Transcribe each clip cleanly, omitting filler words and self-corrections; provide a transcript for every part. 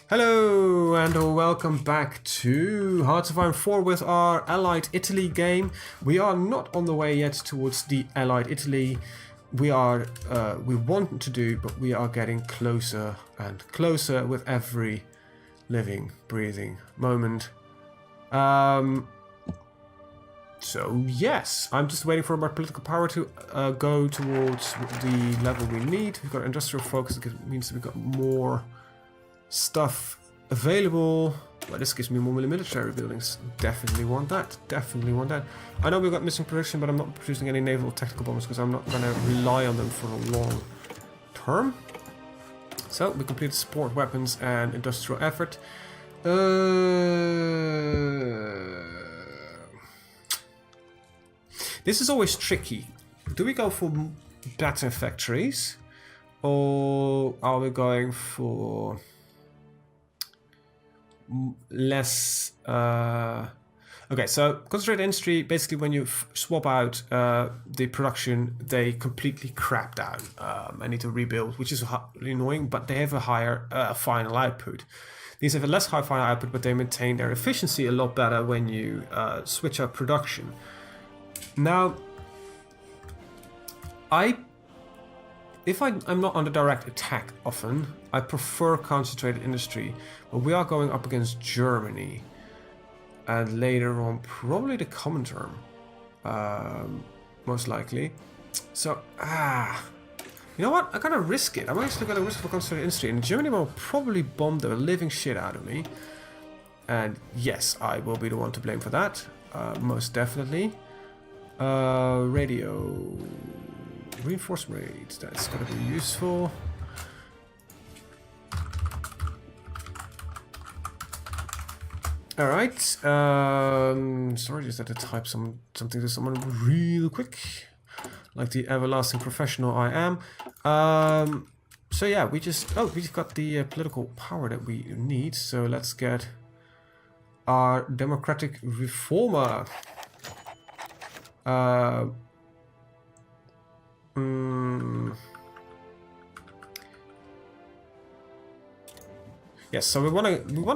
Hello and welcome back to Hearts of Iron 4 with our Allied Italy game. We are not on the way yet towards the Allied Italy we want to do, but we are getting closer and closer with every living, breathing moment. So yes, I'm just waiting for my political power to go towards the level we need. We've got industrial focus, it means we've got more stuff available. Well, this gives me more military buildings. Definitely want that. Definitely want that. I know we've got missing production, but I'm not producing any naval tactical bombers because I'm not going to rely on them for a long term. So we completed support weapons and industrial effort. This is always tricky. Do we go for better factories, or are we going for less? Okay, so concentrated industry, basically when you swap out the production, they completely crap down. I need to rebuild, which is really annoying, but they have a higher final output. These have a less high final output, but they maintain their efficiency a lot better when you switch up production. Now, if I'm not under direct attack often, I prefer concentrated industry, but we are going up against Germany, and later on probably the Comintern, most likely. So, you know what? I'm gonna risk it. I'm actually gonna risk for concentrated industry, and Germany will probably bomb the living shit out of me. And yes, I will be the one to blame for that, most definitely. Radio reinforcement rates, that's gonna be useful. Alright, sorry, just had to type something to someone real quick, like the everlasting professional I am. So yeah, we've got the political power that we need, so let's get our democratic reformer. Yes, so we want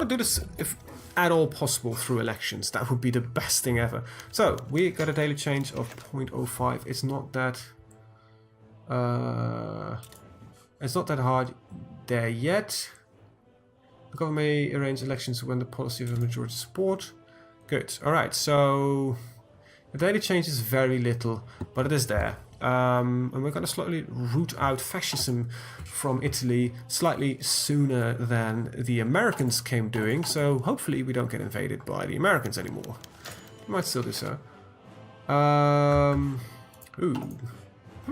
to do this if at all possible through elections. That would be the best thing ever. So we got a daily change of 0.05. It's not that hard there yet. The government may arrange elections when the policy of a majority support. Good. All right. So the daily change is very little, but it is there. And we're going to slowly root out fascism from Italy slightly sooner than the Americans came doing, so hopefully we don't get invaded by the Americans anymore. We might still do so. Probably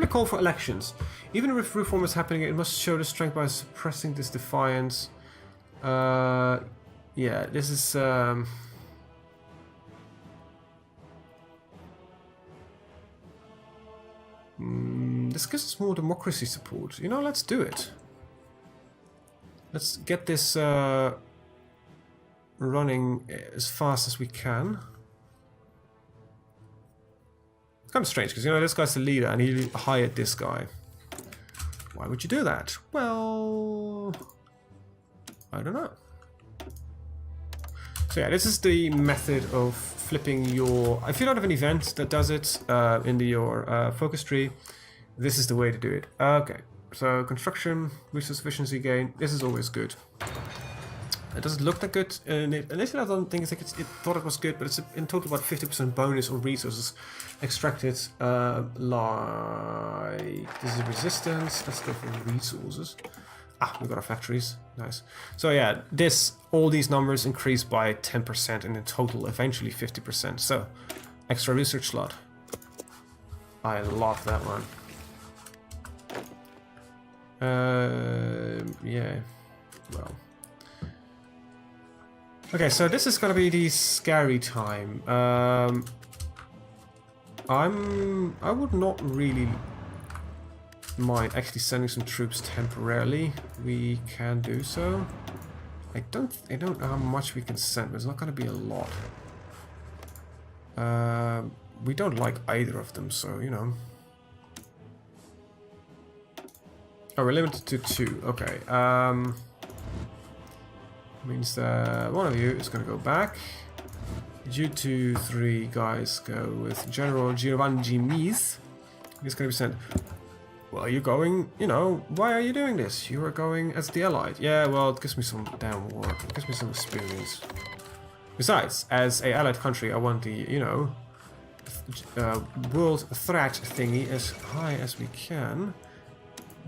call for elections. Even if reform is happening, it must show the strength by suppressing this defiance. Yeah, this is... this gives us more democracy support. You know, let's do it. Let's get this running as fast as we can. It's kind of strange because, you know, this guy's the leader and he hired this guy. Why would you do that? Well, I don't know. So yeah, this is the method of flipping your... If you don't have an event that does it in your focus tree, this is the way to do it. Okay, so construction, resource efficiency gain, this is always good. It doesn't look that good. Initially I don't think it thought it was good, but it's in total about 50% bonus on resources extracted. Like, this is resistance, let's go for resources. We got our factories, nice. So yeah, all these numbers increase by 10% and in total eventually 50%. So, extra research slot. I love that one. Yeah, well. Okay, so this is gonna be the scary time. I would not really mind actually sending some troops temporarily. We can do so. I don't know how much we can send, but it's not going to be a lot. We don't like either of them, so you know. Oh, we're limited to 2. Okay. Means that one of you is going to go back. You 2, 3 guys go with General Giovanni Mies. He's going to be sent. Well, you're going, you know, why are you doing this? You are going as the Allied. Yeah, well, it gives me some damn work. It gives me some experience. Besides, as a Allied country, I want the, you know, world threat thingy as high as we can.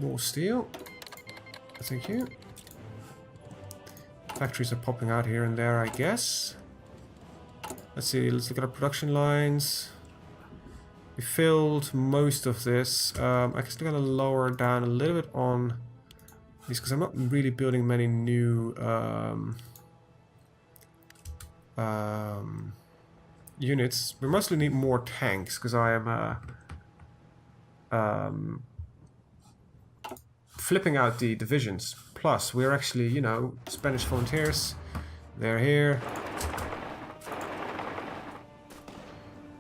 More steel. Thank you. Factories are popping out here and there, I guess. Let's see, let's look at our production lines. We filled most of this. I'm still gonna lower down a little bit on these because I'm not really building many new units. We mostly need more tanks because I am flipping out the divisions. Plus, we're actually, you know, Spanish volunteers. They're here.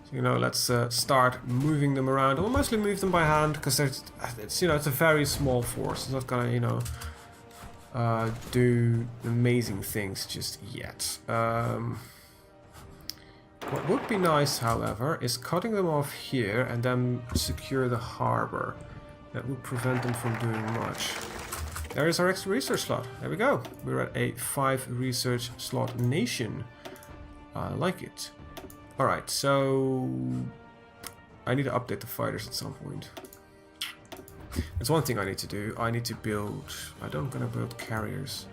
So, you know, let's start moving them around. We'll mostly move them by hand because it's, you know, it's a very small force. It's not gonna, you know, do amazing things just yet. What would be nice, however, is cutting them off here and then secure the harbor. That would prevent them from doing much. There is our extra research slot. There we go. We're at a 5 research slot nation. I like it. Alright, so I need to update the fighters at some point. There's one thing I need to do. I need to build... I'm gonna build carriers.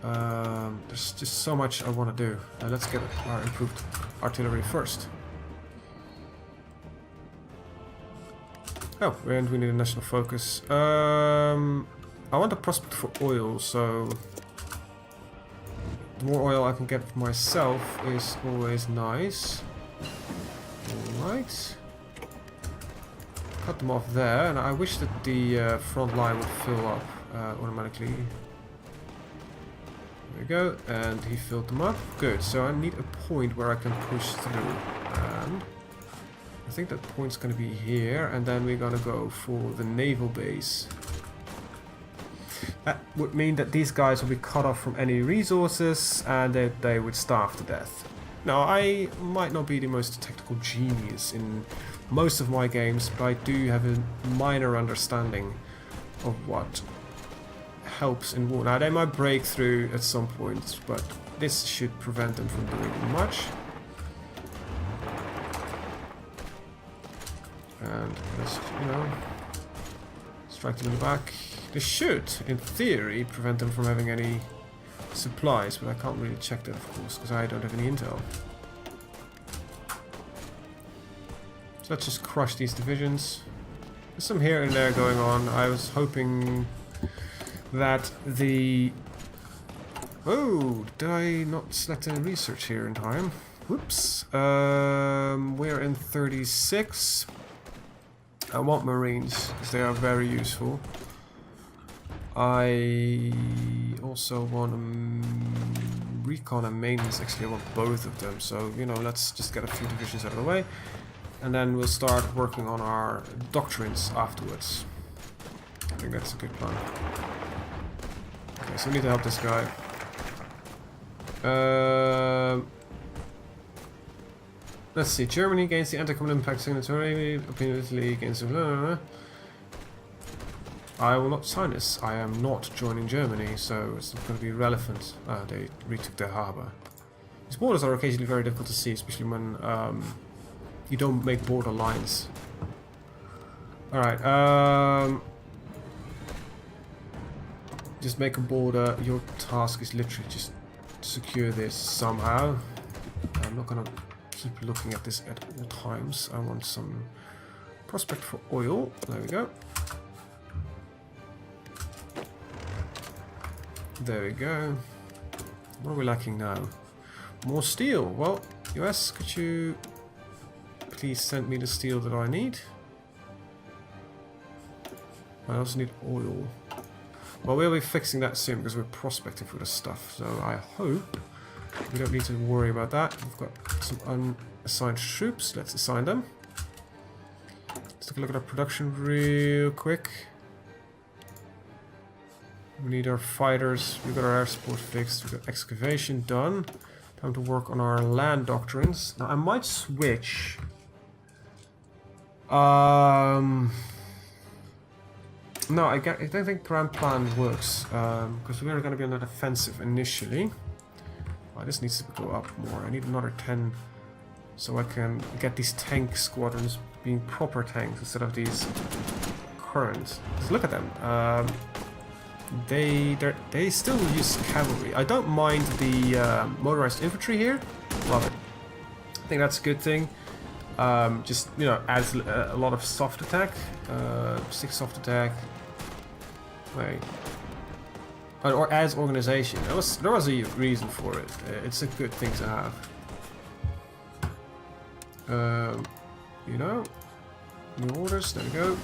There's just so much I want to do. Let's get our improved artillery first. Oh, and we need a national focus. I want a prospect for oil, so the more oil I can get for myself is always nice. Alright. Cut them off there, and I wish that the front line would fill up automatically. There we go, and he filled them up. Good, so I need a point where I can push through, and I think that point's going to be here, and then we're going to go for the naval base. That would mean that these guys will be cut off from any resources, and that they would starve to death. Now, I might not be the most technical genius in most of my games, but I do have a minor understanding of what helps in war. Now, they might break through at some point, but this should prevent them from doing much. And let's, you know, strike them in the back. This should, in theory, prevent them from having any supplies, but I can't really check that, of course, because I don't have any intel. So let's just crush these divisions. There's some here and there going on. I was hoping that the... Oh, did I not select any research here in time? Whoops. We're in 36. I want Marines, because they are very useful. I also want recon and maintenance. Actually, I want both of them. So, you know, let's just get a few divisions out of the way. And then we'll start working on our doctrines afterwards. I think that's a good plan. Okay, so we need to help this guy. Let's see. Germany gains the anti-common impact signatory. Opiniously against... I will not sign this. I am not joining Germany, so it's not going to be relevant. They retook their harbour. These borders are occasionally very difficult to see, especially when you don't make border lines. Alright, just make a border. Your task is literally just secure this somehow. I'm not going to keep looking at this at all times. I want some prospect for oil. There we go. There we go. What are we lacking now? More steel. Well, US, could you please send me the steel that I need? I also need oil. Well, we'll be fixing that soon because we're prospecting for the stuff. So I hope we don't need to worry about that. We've got some unassigned troops. Let's assign them. Let's take a look at our production real quick. We need our fighters. We got our air support fixed. We got excavation done. Time to work on our land doctrines. Now I might switch. No, I don't think Grand Plan works because we're going to be on the defensive initially. Oh, this needs to go up more. I need another 10 so I can get these tank squadrons being proper tanks instead of these current. Just look at them. They still use cavalry. I don't mind the motorized infantry here. Love it. I think that's a good thing. Just, you know, adds a lot of soft attack. 6 soft attack. Wait. Or adds organization. There was a reason for it. It's a good thing to have. You know, new orders. There we go.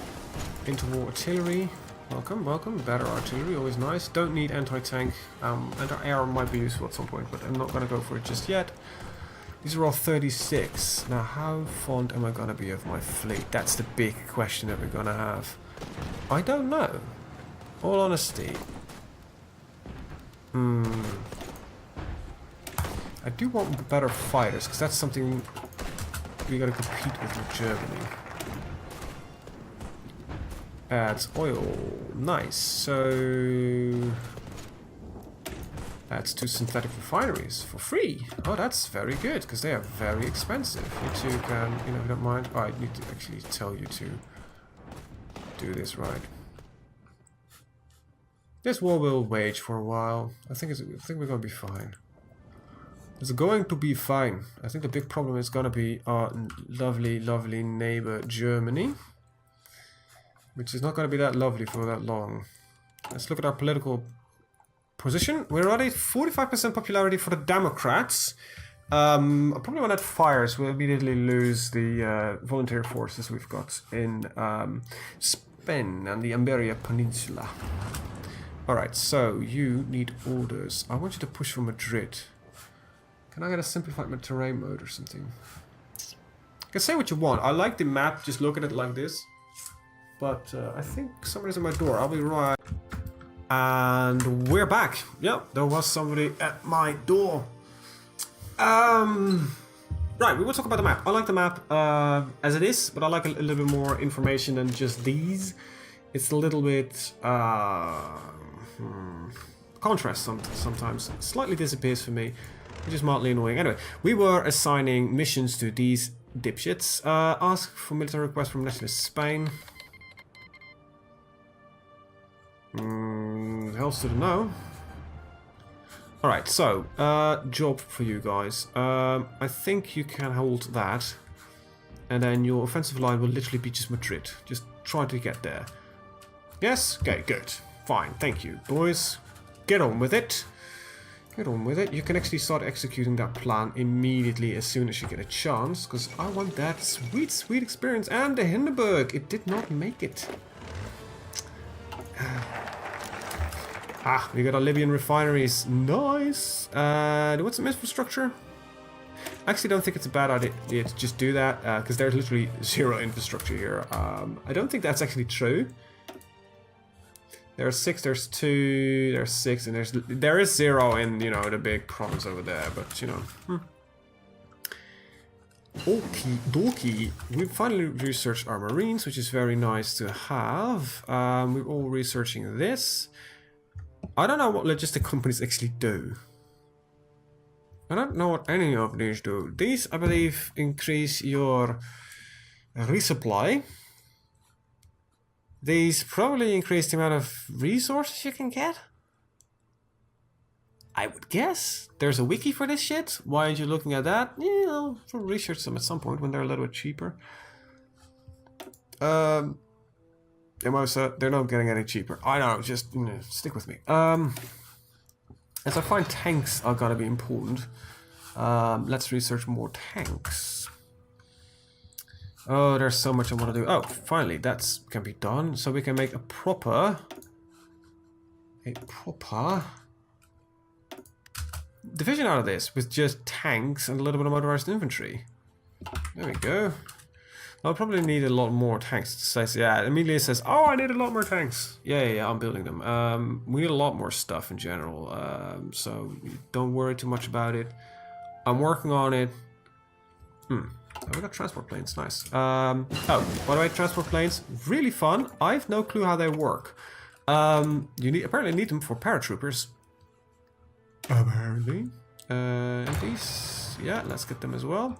Interwar artillery. Welcome, welcome. Better artillery, always nice. Don't need anti-tank. Anti-air might be useful at some point, but I'm not going to go for it just yet. These are all 36. Now, how fond am I going to be of my fleet? That's the big question that we're going to have. I don't know. All honesty. I do want better fighters, because that's something we got to compete with Germany. Adds oil. Nice. So adds 2 synthetic refineries for free. Oh, that's very good, because they are very expensive. You two can, you know, if you don't mind. Oh, I need to actually tell you to do this right. This war will wage for a while. I think we're gonna be fine. It's going to be fine. I think the big problem is gonna be our lovely, lovely neighbor Germany, which is not gonna be that lovely for that long. Let's look at our political position. We're already 45% popularity for the Democrats. I probably want to fire, so we'll immediately lose the volunteer forces we've got in Spain and the Iberia Peninsula. Alright, so you need orders. I want you to push for Madrid. Can I get a simplified terrain mode or something? You can say what you want. I like the map, just look at it like this. But I think somebody's at my door. I'll be right. And we're back. Yep, there was somebody at my door. Right, we will talk about the map. I like the map as it is, but I like a little bit more information than just these. It's a little bit contrast sometimes. Slightly disappears for me, which is mildly annoying. Anyway, we were assigning missions to these dipshits. Ask for military request from nationalist Spain. Helps to know. Alright, so, job for you guys. I think you can hold that. And then your offensive line will literally be just Madrid. Just try to get there. Yes? Okay, good. Fine, thank you, boys. Get on with it. Get on with it. You can actually start executing that plan immediately as soon as you get a chance. Because I want that sweet, sweet experience. And the Hindenburg, it did not make it. We got our Libyan refineries. Nice. Do you want some infrastructure? I actually don't think it's a bad idea to just do that, because there's literally 0 infrastructure here. I don't think that's actually true. There's 6, there's 2, there's 6, and there is 0 in, you know, the big province over there, but, you know. Okie dokie. We finally researched our marines, which is very nice to have. We're all researching this. I don't know what logistic companies actually do. I don't know what any of these do. These, I believe, increase your resupply. These probably increase the amount of resources you can get. I would guess. There's a wiki for this shit. Why aren't you looking at that? Yeah, I'll research them at some point when they're a little bit cheaper. They're not getting any cheaper. I know, just stick with me. As I find tanks are gonna be important. Let's research more tanks. Oh, there's so much I want to do. Oh, finally, that can be done. So we can make a proper division out of this with just tanks and a little bit of motorized infantry. There we go. I'll probably need a lot more tanks. It says, yeah, it immediately says, oh, I need a lot more tanks. Yeah, I'm building them. We need a lot more stuff in general. So don't worry too much about it. I'm working on it. Oh, we got transport planes, nice. Oh, by the way, transport planes, really fun. I have no clue how they work. You apparently need them for paratroopers. Apparently. And these, yeah, let's get them as well.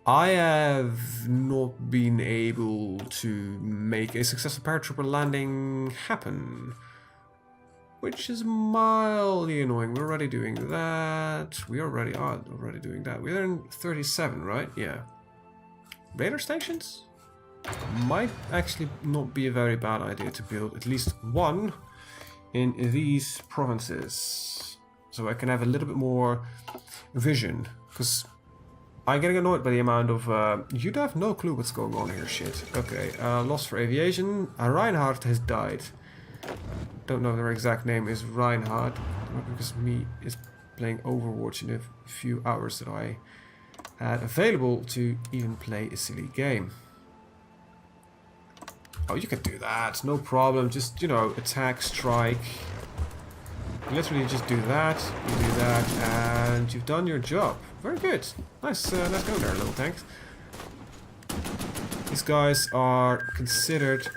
I have not been able to make a successful paratrooper landing happen, which is mildly annoying. We're already doing that. We already are doing that. We're in 37, right? Yeah. Radar stations? Might actually not be a very bad idea to build at least one in these provinces, so I can have a little bit more vision, because I'm getting annoyed by the amount of you'd have no clue what's going on here. Shit. Okay, lost for aviation. Reinhardt has died. Don't know if their exact name is Reinhardt, because me is playing Overwatch in a few hours that I had available to even play a silly game. Oh, you can do that, no problem. Just, you know, attack, strike. Literally just do that, you do that, and you've done your job. Very good. Nice, nice going there, little tanks. These guys are considered...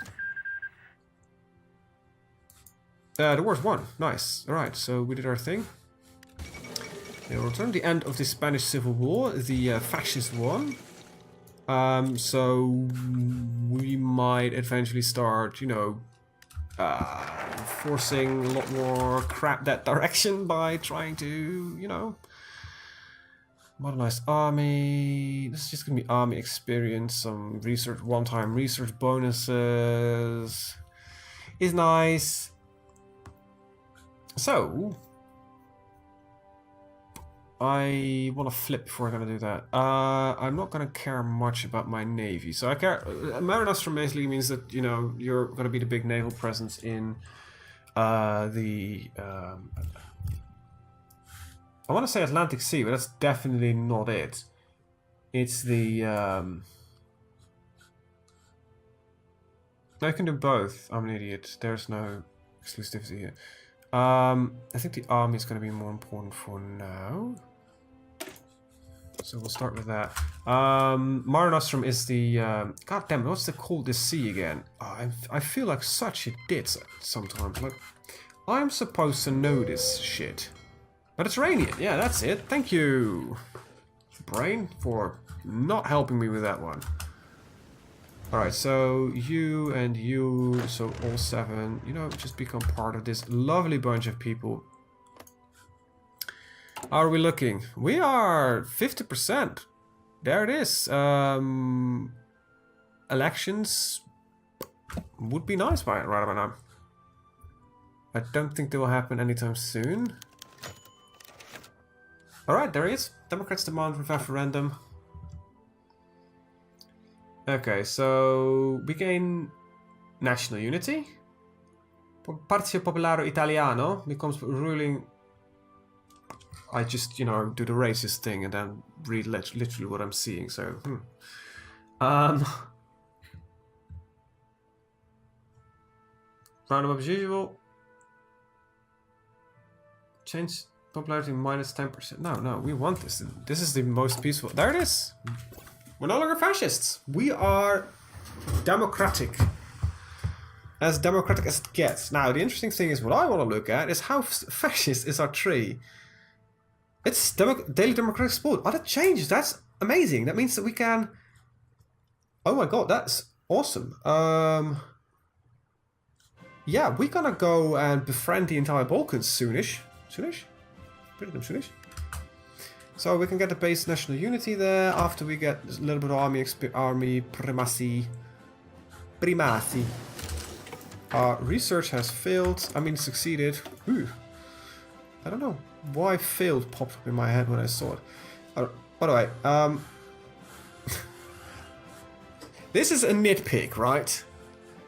the worst one. Nice. Alright, so we did our thing. They will return the end of the Spanish Civil War, the fascist one. So we might eventually start, you know, forcing a lot more crap that direction by trying to, you know, modernize army. This is just gonna be army experience, some research, one-time research bonuses. Is nice. So I want to flip before I'm going to do that. I'm not going to care much about my navy. So I care... Mare Nostrum basically means that, you know, you're going to be the big naval presence in the... I want to say Atlantic Sea, but that's definitely not it. It's the... I can do both. I'm an idiot. There's no exclusivity here. I think the army is going to be more important for now. So we'll start with that. Mare Nostrum is the... God damn it, what's it called, this sea again? Oh, I feel like such a dit sometimes. Like, I'm supposed to know this shit. Mediterranean, yeah, that's it. Thank you, brain, for not helping me with that one. Alright, so you and you, so all 7, you know, just become part of this lovely bunch of people. How are we looking? We are 50%. There it is. Elections would be nice right about now. I don't think they will happen anytime soon. Alright, there it is. Democrats demand referendum. Okay, so we gain national unity. Partito Popolare Italiano becomes ruling. I just, you know, do the racist thing and then read literally what I'm seeing, so... Round up as usual. Change popularity minus 10%. No, we want this. This is the most peaceful... There it is! We're no longer fascists. We are democratic. As democratic as it gets. Now, the interesting thing is what I want to look at is how fascist is our tree. It's daily democratic support. Oh, that changes. That's amazing. That means that we can... Oh my god, that's awesome. Yeah, we're gonna go and befriend the entire Balkans soonish. Soonish? Pretty damn soonish. So we can get the base national unity there after we get a little bit of army primacy. Our research has failed. I mean, succeeded. Ooh. I don't know why failed popped up in my head when I saw it. By the way, this is a nitpick, right?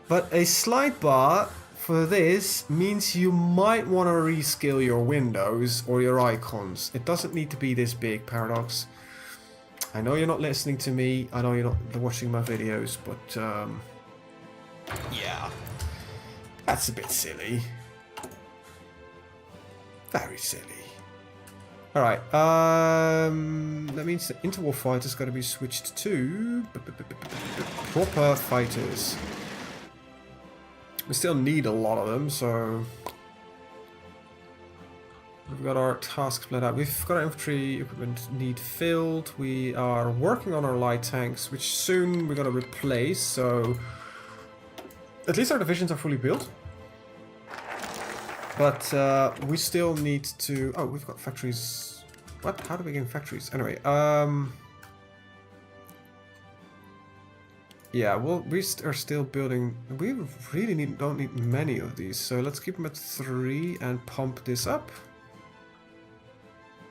But a slide bar for this means you might want to rescale your windows or your icons. It doesn't need to be this big, Paradox. I know you're not listening to me. I know you're not watching my videos, but yeah, that's a bit silly. Very silly. All right. That means the interwar fighters got to be switched to proper fighters. We still need a lot of them, so we've got our tasks planned out. We've got our infantry equipment need filled. We are working on our light tanks, which soon we're gonna replace. So at least our divisions are fully built. But we still need to... Oh, we've got factories. What? How do we get factories? Anyway, yeah, well, we are still building... We really don't need many of these. So let's keep them at 3 and pump this up.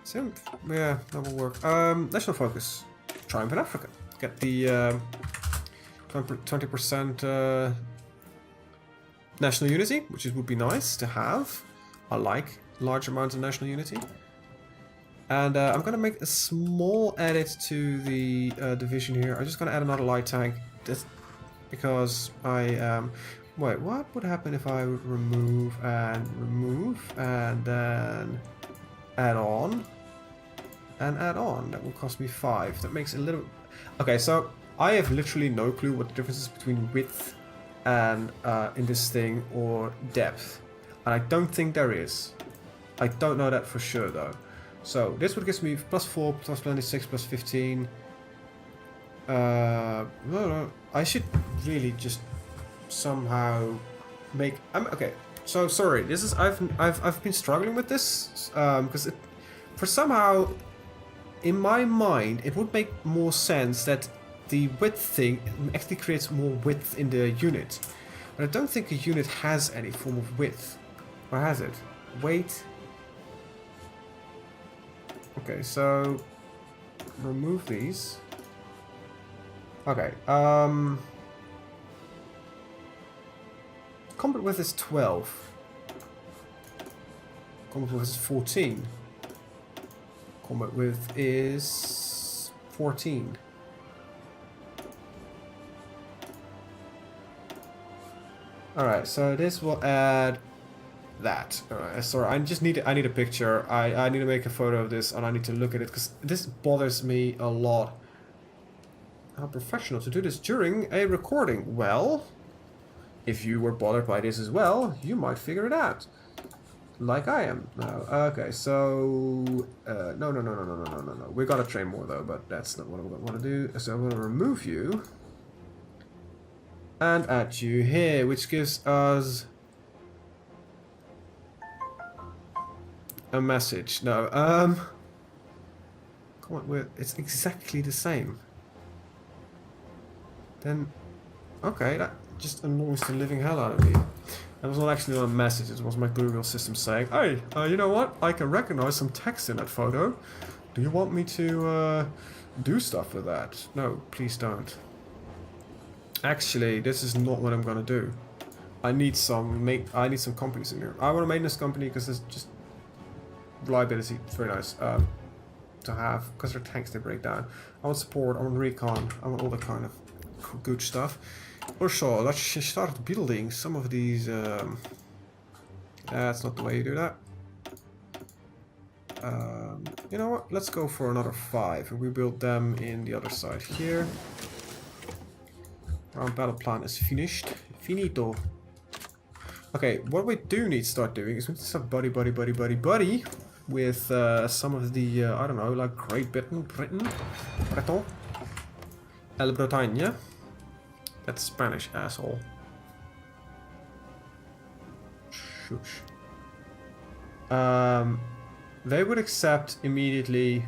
So, yeah, that will work. National focus. Triumph in Africa. Get the 20% national unity, which would be nice to have. I like large amounts of national unity. And I'm going to make a small edit to the division here. I'm just going to add another light tank. Just because I... wait, what would happen if I would remove and then add on? And add on. That will cost me 5. That makes it a little... Okay, so I have literally no clue what the difference is between width and in this thing or depth. And I don't think there is. I don't know that for sure though. So this would give me +4, +26, +15. No, I should really just somehow make... okay, so sorry. This is I've been struggling with this because for somehow in my mind it would make more sense that the width thing actually creates more width in the unit. But I don't think a unit has any form of width. Or has it? Weight. Okay, so remove these. Okay, combat width is 12. Combat width is 14. Combat width is 14. Alright, so this will add that. Alright, sorry, I need a picture. I need to make a photo of this and I need to look at it because this bothers me a lot. How professional to do this during a recording. Well, if you were bothered by this as well, you might figure it out. Like I am now. Okay, so no. We gotta train more though, but that's not what I want to do. So I'm gonna remove you and add you here, which gives us a message. No, come on, it's exactly the same. Then, okay, that just annoys the living hell out of me. That was not actually a message, it was my Google system saying, hey, you know what, I can recognize some text in that photo. Do you want me to do stuff with that? No, please don't. Actually, this is not what I'm gonna do. I need some companies in here. I want a maintenance company because there's just reliability. It's very nice to have because they're tanks, they break down. I want support, I want recon, I want all that kind of good stuff. Also, let's start building some of these. That's not the way you do that. You know what? Let's go for another 5 and we build them in the other side here. Our battle plan is finished. Finito. Okay, what we do need to start doing is we need to start buddy with some of the, I don't know, like Great Britain, Breton, El Bretagne. That's Spanish, asshole. Shush. They would accept immediately.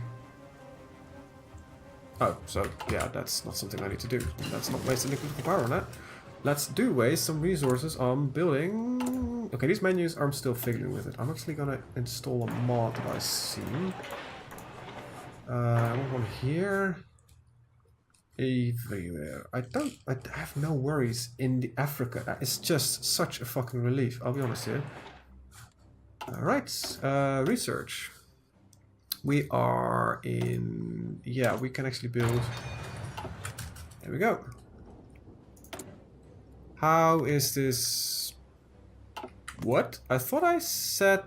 Oh, so yeah, that's not something I need to do. Let's not waste any political power on that. Let's do waste some resources on building. Okay, these menus, I'm still figuring with it. I'm actually gonna install a mod that I've seen. I want one here. Everywhere. I have no worries in the Africa. It's just such a fucking relief. I'll be honest here. Alright, research. We are in... Yeah, we can actually build... There we go. How is this... What? I thought I said...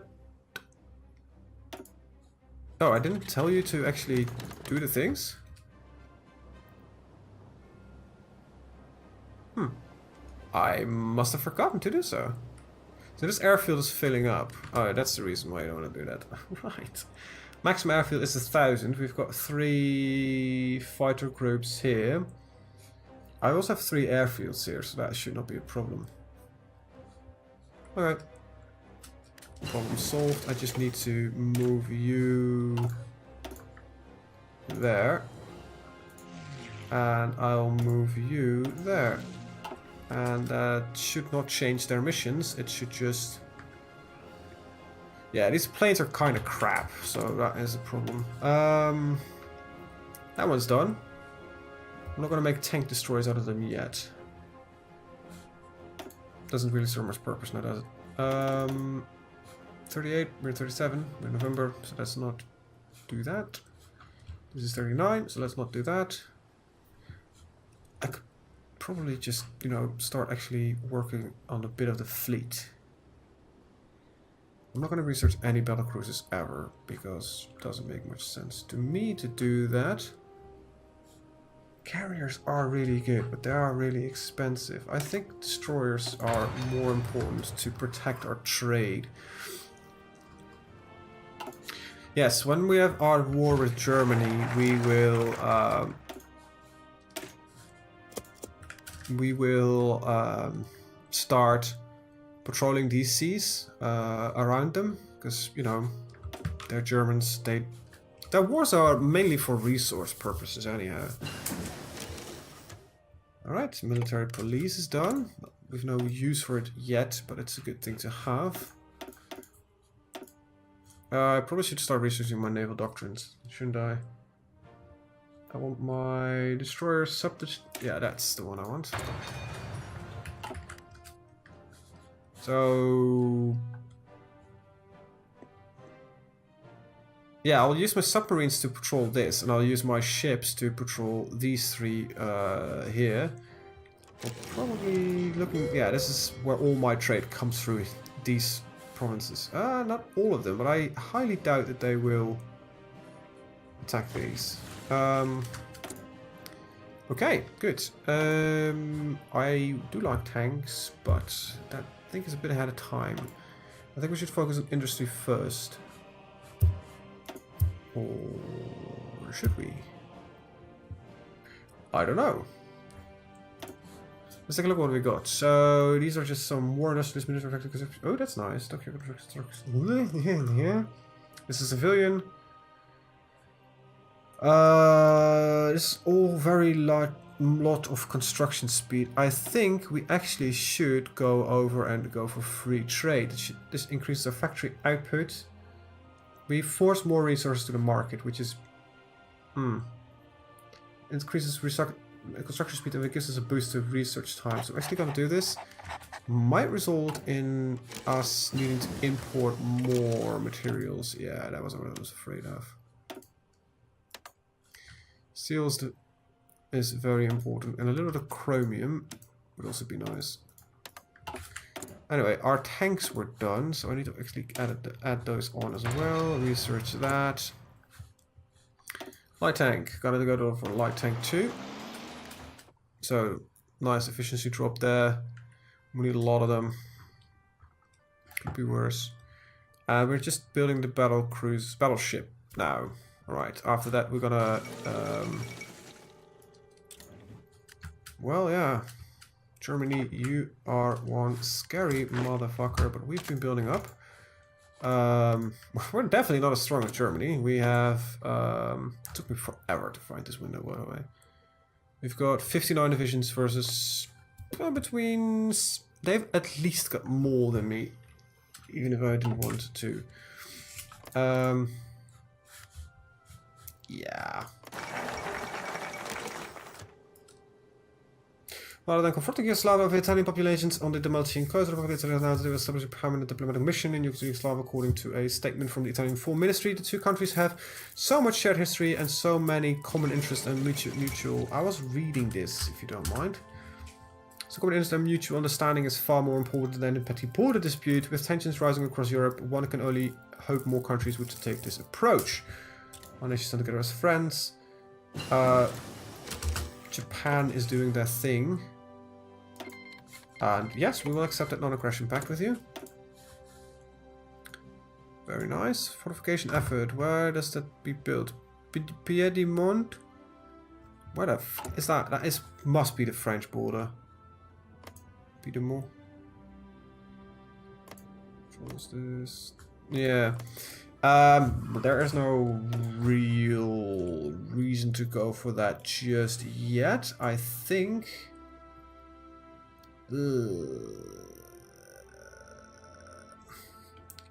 Oh, I didn't tell you to actually do the things? I must have forgotten to do so. So this airfield is filling up. Oh, that's the reason why I don't want to do that. Right. Maximum airfield is 1,000. We've got 3 fighter groups here. I also have 3 airfields here, so that should not be a problem. Okay. Problem solved. I just need to move you there. And I'll move you there. And that should not change their missions. It should just... Yeah, these planes are kind of crap, so that is a problem. That one's done. I'm not going to make tank destroyers out of them yet. Doesn't really serve much purpose now, does it? 38, we're 37, we're in November, so let's not do that. This is 39, so let's not do that. I could probably just, you know, start actually working on a bit of the fleet. I'm not going to research any battle cruisers ever, because it doesn't make much sense to me to do that. Carriers are really good, but they are really expensive. I think destroyers are more important to protect our trade. Yes, when we have our war with Germany, we will start patrolling these seas around them, because, you know, they're Germans. Their wars are mainly for resource purposes anyhow. Alright, military police is done. We've no use for it yet, but it's a good thing to have. I probably should start researching my naval doctrines, shouldn't I? I want my destroyer yeah, that's the one I want. So... yeah, I'll use my submarines to patrol this, and I'll use my ships to patrol these 3 here. We're probably looking... yeah, this is where all my trade comes through, these provinces. Not all of them, but I highly doubt that they will attack these. Okay, good. I do like tanks, but that I think is a bit ahead of time. I think we should focus on industry first. Or should we? I don't know. Let's take a look at what we got. So these are just some war industrialists, military tactical. Oh, that's nice. Yeah. This is civilian. This is all very lot of construction speed. I think we actually should go over and go for free trade. This increases our factory output. We force more resources to the market, which is... increases construction speed, and it gives us a boost to research time. So actually going to do this might result in us needing to import more materials. Yeah, that was what I was afraid of. Seals is very important, and a little bit of chromium would also be nice. Anyway, our tanks were done, so I need to actually add those on as well. Research that. Light tank, gotta go for light tank 2. So, nice efficiency drop there. We need a lot of them. Could be worse. We're just building the battleship now. Alright, after that we're gonna... well, yeah. Germany, you are one scary motherfucker, but we've been building up. We're definitely not as strong as Germany. We have... it took me forever to find this window, by the way. We've got 59 divisions versus... between... they've at least got more than me, even if I didn't want to. Yeah. Rather than confronting Yugoslavia with Italian populations on the Dalmatian coast, the Republic of Italy has now established a permanent diplomatic mission in Yugoslavia. According to a statement from the Italian Foreign Ministry, the two countries have so much shared history and so many common interests and mutual. I was reading this, if you don't mind. So common interest and mutual understanding is far more important than a petty border dispute. With tensions rising across Europe, one can only hope more countries would take this approach. Our nations stand together as friends. Japan is doing their thing. And yes, we will accept that non-aggression pact with you. Very nice. Fortification effort. Where does that be built? Piedmont? Where the f is that? That is must be the French border. Piedmont. What's this? Yeah. There is no real reason to go for that just yet. I think.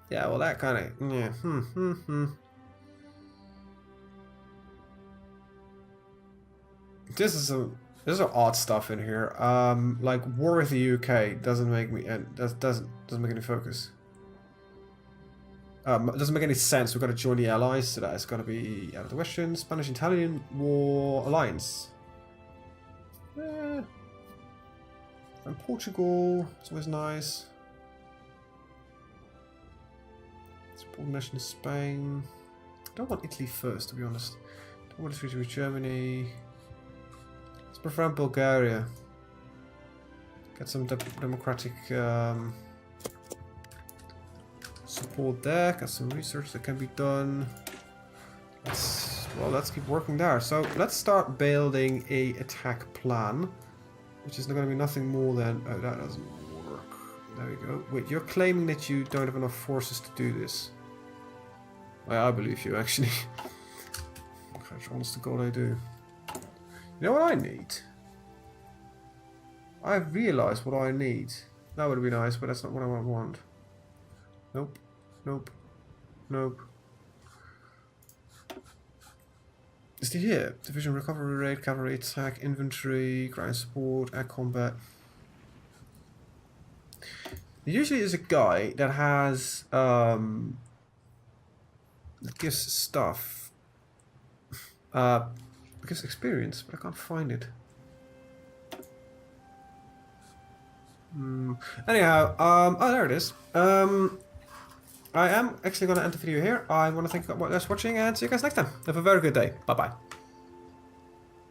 Yeah, well, that kind of yeah. There's some odd stuff in here. Like war with the UK doesn't make me doesn't make any focus. It doesn't make any sense. We've got to join the Allies, so that is going to be out of the question. Spanish-Italian War Alliance. And Portugal, it's always nice. Support nation Spain. I don't want Italy first, to be honest. Don't want to switch with Germany. Let's prefer Bulgaria. Get some democratic support there. Got some research that can be done. Let's keep working there. So let's start building a attack plan. Which is going to be nothing more than... Oh, that doesn't work. There we go. Wait, you're claiming that you don't have enough forces to do this. I believe you, actually. Honest to God, I do. You know what I need? I've realised what I need. That would be nice, but that's not what I want. Nope. Nope. Nope. Is he here? Division recovery rate, cavalry attack, inventory, ground support, air combat. There usually is a guy that has that gives stuff. Gives experience, but I can't find it. Anyhow, oh, there it is. I am actually going to end the video here. I want to thank you guys for watching and see you guys next time. Have a very good day. Bye bye.